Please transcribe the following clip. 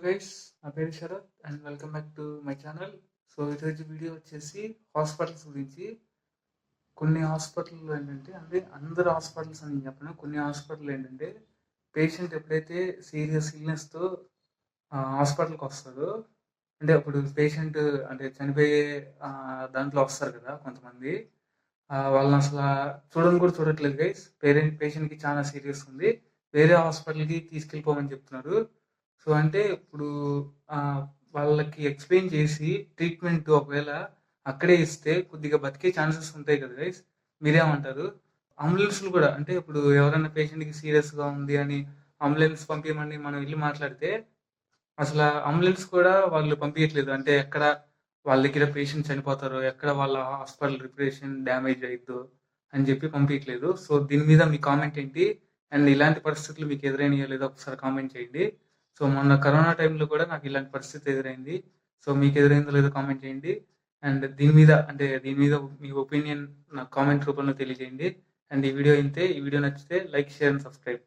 Guys, నా పేరు Sharath and welcome back to my channel. So ఈరోజు వీడియో వచ్చేసి హాస్పిటల్స్ గురించి. కొన్ని హాస్పిటల్లో ఏంటంటే, అంటే అందరు హాస్పిటల్స్ అని చెప్పను, కొన్ని హాస్పిటల్ ఏంటంటే పేషెంట్ ఎప్పుడైతే సీరియస్ ఇల్నెస్తో హాస్పిటల్కి వస్తాడో, అంటే అప్పుడు పేషెంట్ అంటే చనిపోయే దాంట్లో వస్తారు కదా కొంతమంది. వాళ్ళని అసలు చూడని కూడా చూడట్లేదు గైస్. పేషెంట్కి చాలా సీరియస్ ఉంది, వేరే హాస్పిటల్కి తీసుకెళ్ళిపోమని చెప్తున్నారు. సో, అంటే ఇప్పుడు వాళ్ళకి ఎక్స్‌ప్లెయిన్ చేసి ట్రీట్‌మెంట్ ఒకవేళ అక్కడే ఇస్తే కొద్దిగా బతికే ఛాన్సెస్ ఉంటాయి కదా గైస్. మీరేమంటారు? అంబులెన్స్‌లు కూడా అంటే ఇప్పుడు ఎవరైనా పేషెంట్‌కి సీరియస్‌గా ఉంది అని అంబులెన్స్ పంపియమని మనం ఎళ్లి మాట్లాడితే అసల అంబులెన్స్ కూడా వాళ్ళు పంపియట్లేదు. అంటే ఎక్కడ వాళ్ళ దగ్గర పేషెంట్ చనిపోతారో, ఎక్కడ వాళ్ళ హాస్పిటల్ రిప్యుటేషన్ డ్యామేజ్ అయిద్దో అని చెప్పి పంపియట్లేదు. సో, దీని మీద మీ కామెంట్ ఏంటి? అండ్ ఇలాంటి పరిస్థితులు మీకు ఎదురైనయో లేదో ఒకసారి కామెంట్ చేయండి. సో, మొన్న కరోనా టైంలో కూడా నాకు ఇలాంటి పరిస్థితి ఎదురైంది. సో, మీకు ఎదురైందో లేదో కామెంట్ చేయండి. అండ్ దీని మీద మీ ఒపీనియన్ నాకు కామెంట్ రూపంలో తెలియజేయండి. అండ్ ఈ వీడియో నచ్చితే లైక్, షేర్ అండ్ సబ్స్క్రైబ్.